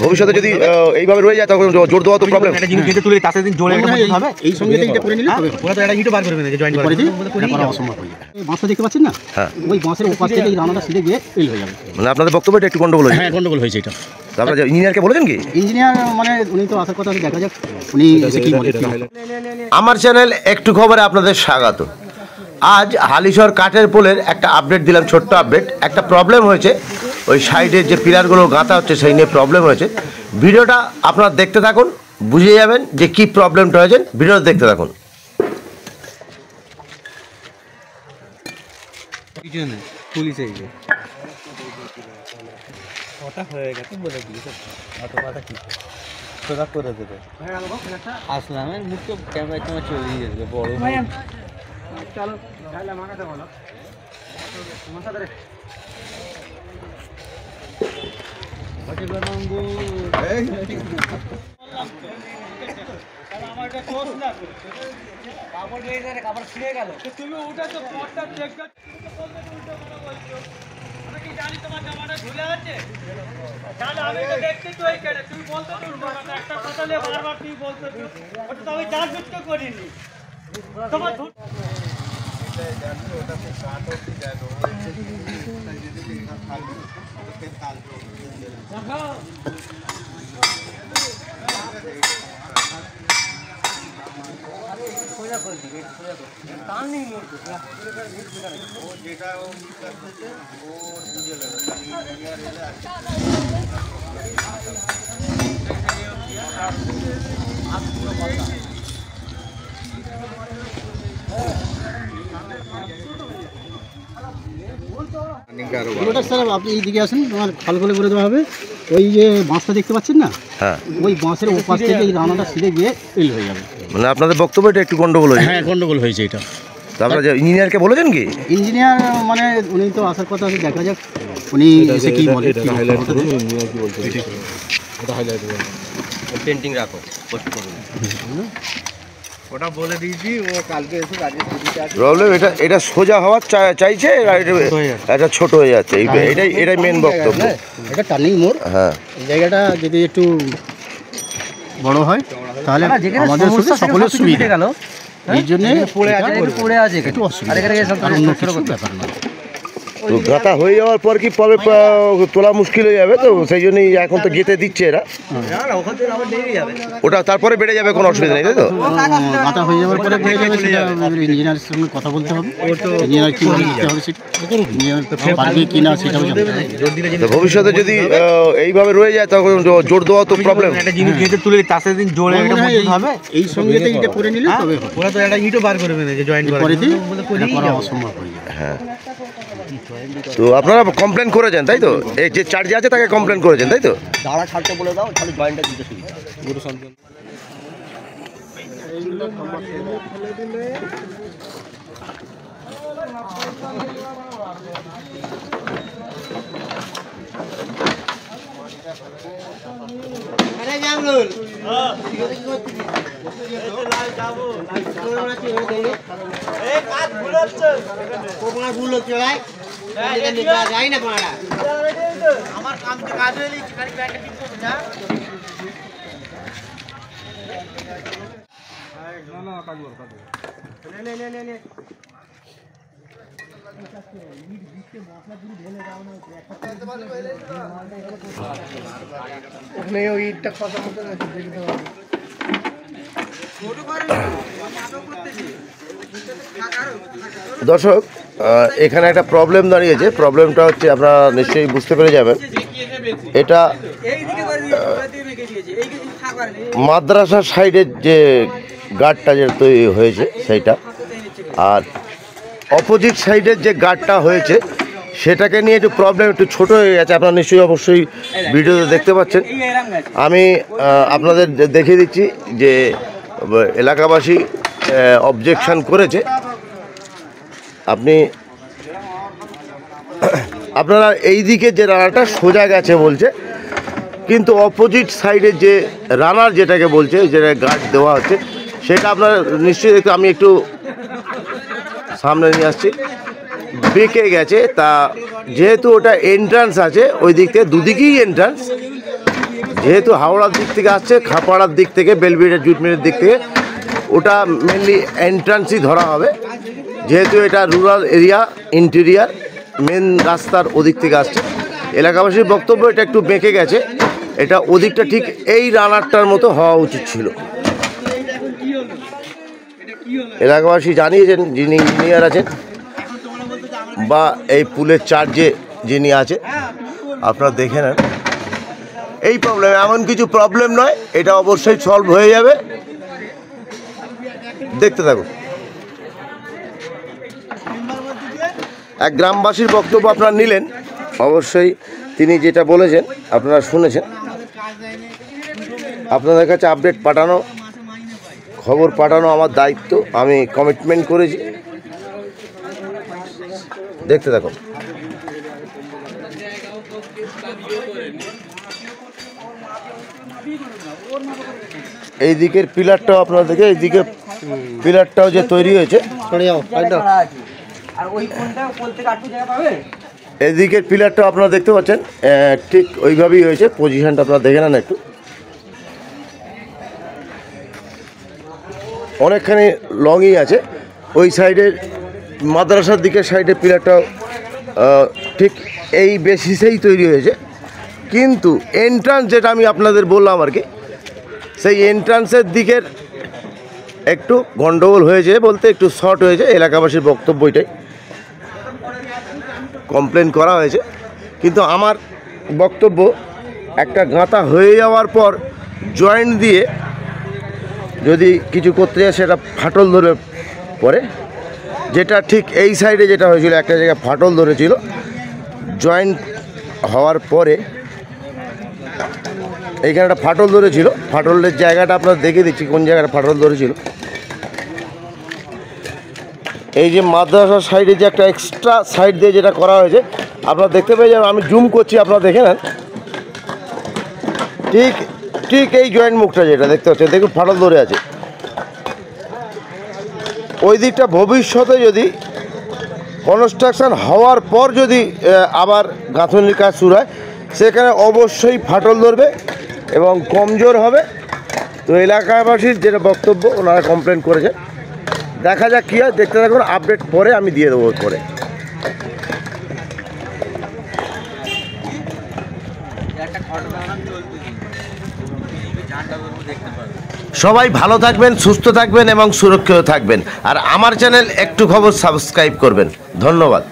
ভবিষ্যতে যদি এইভাবে রয়ে যায় তখন জোর দেওয়া তো প্রবলেম। দেখতে পাচ্ছেন না, ওই বাঁশের ওপাশ থেকে রানাটা সিধে গিয়ে ফেল হয়ে যাবে। মানে আপনাদের বক্তব্যটা একটু গন্ডগোল হয়েছে। হ্যাঁ, গন্ডগোল হয়েছে এটা। তারপরে ইঞ্জিনিয়ারকে বলেছেন কি? ইঞ্জিনিয়ার মানে উনি তো আসার কথা, দেখা যাক উনি এসে কি বলে। আমার চ্যানেল একটু খবরে আপনাদের স্বাগত। আজ হালিশহর কাঠের পোলের একটা আপডেট দিলাম, ছোট্ট আপডেট। একটা প্রবলেম হয়েছে, ওই সাইডের যে পিলারগুলো গাঁথা হচ্ছে সেই নিয়ে প্রবলেম হয়েছে। ভিডিওটা আপনারা দেখতে থাকুন, বুঝে যাবেন যে কি প্রবলেমটা হয়েছে। ভিডিওটা দেখতে থাকুন। আসলামের মুখ তো ক্যামেরায় তোমার চলে গিয়েছিল বড়। চলো তাহলে মানাতে বলো কাপড় ছিঁড়ে গেল। তুমি ওটা তো জানি তোমার জামাটা ঝুলে আছে। তাহলে আমি তো দেখতে তো এইখানে তুমি বলতে তো একটা কথা নিয়ে বারবার তুমি বলতে ওটা তো আমি জানবুঝতে করিনি তোমার। স্যার আপনি এইদিকে আসেন, তোমার ভালো করে বলে দেওয়া হবে। ওই যে বাঁশটা দেখতে পাচ্ছেন না, ওই বাঁশের ওপাশ থেকে এই রানাটা সিধে গিয়ে ফেল হয়ে যাবে। মানে আপনাদের বক্তব্যটা একটু গন্ডগোল হয়েছে। হ্যাঁ, গন্ডগোল হয়েছে এটা। তারপরে ইঞ্জিনিয়ারকে বলেছেন কি? ইঞ্জিনিয়ার মানে উনি তো আসার কথা, দেখা যাক উনি এসে কি বলে। পেন্টিং রাখো, পোস্ট করুন। ওটা বলে দিয়েছি, ও কালকে এসে প্রবলেম এটা সোজা হওয়ার চাইছে, এটা ছোট হয়ে যাচ্ছে। এটাই মেন বক্তব্য। এটা টার্নিং মোড়। হ্যাঁ, এই জায়গাটা যদি একটু বড় হয় তাহলে আমাদের সকলের সুবিধা গেল। এই জন্য পড়ে আছে একটু অসুবিধা, আর অন্য কিছু ব্যাপার না। তো গাঁথা হয়ে যাওয়ার পর কি পরে তোলা মুশকিল হয়ে যাবে, তো সেই জন্যই এখন তো গেঁথে দিচ্ছে এরা। ওটা তারপরে বেড়ে যাবে, কোনো অসুবিধা নেই, তাই তো? গাঁথা হয়ে যাওয়ার পরে বেড়ে যাবে, সেটা ইঞ্জিনিয়ারের সঙ্গে কথা বলতে হবে। ইঞ্জিনিয়ার কী বলে দিতে হবে, সেটা ইঞ্জিনিয়ার পারবে কি না সেটাও জানতে হবে। ভবিষ্যতে যদি এইভাবে রয়ে যায় তখন জোর দেওয়া তো প্রবলেম। একটা জিনিস গেঁথে তুলে তার দিন জোরে হবে, এই সঙ্গে ইটে করে নিলে তবে ওরা তো একটা ইটও বার করবে না, যে জয়েন করে দিই করা অসম্ভব হয়ে যাবে। হ্যাঁ, তো আপনারা কমপ্লেন করেছেন তাই তো? এই যে চার্জে আছে তাকে কমপ্লেন করেছেন তাই তো? দাঁড়া ছাড়তে বলে দাও, তাহলে জয়েন্টটা দিতে সুবিধা। গুরু সন্তান আমার কাম তো কাজ হয়ে ওখানে ওই ইটটা খসা মতো আছে, দেখতে পাবো। দর্শক, এখানে একটা প্রবলেম দাঁড়িয়েছে। প্রবলেমটা হচ্ছে, আপনারা নিশ্চয়ই বুঝতে পেরে যাবেন, এটা মাদ্রাসা সাইডের যে গার্ডটা যে তৈরি হয়েছে সেইটা, আর অপোজিট সাইডের যে গার্ডটা হয়েছে সেটাকে নিয়ে একটু প্রবলেম, একটু ছোটো হয়ে গেছে। আপনারা নিশ্চয়ই অবশ্যই ভিডিওতে দেখতে পাচ্ছেন। আমি আপনাদের দেখিয়ে দিচ্ছি যে এলাকাবাসী অবজেকশন করেছে। আপনারা এই দিকে যে রানারটা সোজা গেছে বলছে, কিন্তু অপোজিট সাইডে যে রানার যেটাকে বলছে, যেটা গার্ড দেওয়া হচ্ছে, সেটা আপনারা নিশ্চয়ই আমি একটু সামনে নিয়ে আসছি। বেঁকে গেছে। তা যেহেতু ওটা এন্ট্রান্স আছে ওই দিক থেকে, দুদিকেই এন্ট্রান্স, যেহেতু হাওড়ার দিক থেকে আসছে, খাপাড়ার দিক থেকে, বেলবিড়া জুট মিলের দিক থেকে, ওটা মেনলি এন্ট্রান্সই ধরা হবে। যেহেতু এটা রুরাল এরিয়া, ইন্টেরিয়ার, মেন রাস্তার ওদিক থেকে আসছে। এলাকাবাসীর বক্তব্য এটা একটু বেঁকে গেছে, এটা ওদিকটা ঠিক এই রানারটার মতো হওয়া উচিত ছিল। এলাকাবাসী জানিয়েছেন, যিনি ইঞ্জিনিয়ার আছেন বা এই পুলের চার্জে যিনি আছে, আপনারা দেখে নেন। এই প্রবলেম এমন কিছু প্রবলেম নয়, এটা অবশ্যই সলভ হয়ে যাবে, দেখতে থাকুন। এক গ্রামবাসীর বক্তব্য আপনারা নিলেন, অবশ্যই তিনি যেটা বলেছেন আপনারা শুনেছেন। আপনাদের কাছে আপডেট পাঠানো, খবর পাঠানো আমার দায়িত্ব, আমি কমিটমেন্ট করেছি, দেখতে থাকুন। এই দিকের পিলারটাও আপনারা দেখে, এই দিকে পিলারটাও যে তৈরি হয়েছে, এদিকের পিলারটাও আপনারা দেখতে পাচ্ছেন ঠিক ওইভাবেই হয়েছে। পজিশনটা আপনারা দেখে নেন একটু, অনেকখানি লংই আছে। ওই সাইডের মাদ্রাসার দিকের সাইডের পিলারটাও ঠিক এই বেসিসেই তৈরি হয়েছে, কিন্তু এন্ট্রান্স যেটা আমি আপনাদের বললাম আর কি, সেই এন্ট্রান্সের দিকের একটু গন্ডগোল হয়েছে, বলতে একটু শর্ট হয়েছে। এলাকাবাসীর বক্তব্য এটাই, কমপ্লেন করা হয়েছে। কিন্তু আমার বক্তব্য, একটা গাঁথা হয়ে যাওয়ার পর জয়েন্ট দিয়ে যদি কিছু করতে যায় সেটা ফাটল ধরে পড়ে, যেটা ঠিক এই সাইডে যেটা হয়েছিল, একটা জায়গায় ফাটল ধরেছিল। জয়েন্ট হওয়ার পরে এইখানে একটা ফাটল ধরেছিল, ফাটলের জায়গাটা আপনারা দেখে দিচ্ছি কোন জায়গাটা ফাটল ধরেছিল। এই যে মাদ্রাসার সাইডে যে একটা এক্সট্রা সাইড দিয়ে যেটা করা হয়েছে আপনারা দেখতে পেয়ে যাবেন, আমি জুম করছি, আপনারা দেখে নেন। ঠিক ঠিক এই জয়েন্ট মুখটা যেটা দেখতে পাচ্ছেন, দেখুন ফাটল ধরে আছে। ওই দিকটা ভবিষ্যতে যদি কনস্ট্রাকশন হওয়ার পর যদি আবার গাঁথনির কাজ শুরু হয়, সেখানে অবশ্যই ফাটল ধরবে এবং কমজোর হবে। তো এলাকাবাসীর যেটা বক্তব্য, ওনারা কমপ্লেন করেছে, দেখা যাক কী হয়, দেখতে থাকুন। আপডেট পরে আমি দিয়ে দেবো পরে। সবাই ভালো থাকবেন, সুস্থ থাকবেন এবং সুরক্ষিত থাকবেন। আর আমার চ্যানেল একটু খবর সাবস্ক্রাইব করবেন। ধন্যবাদ।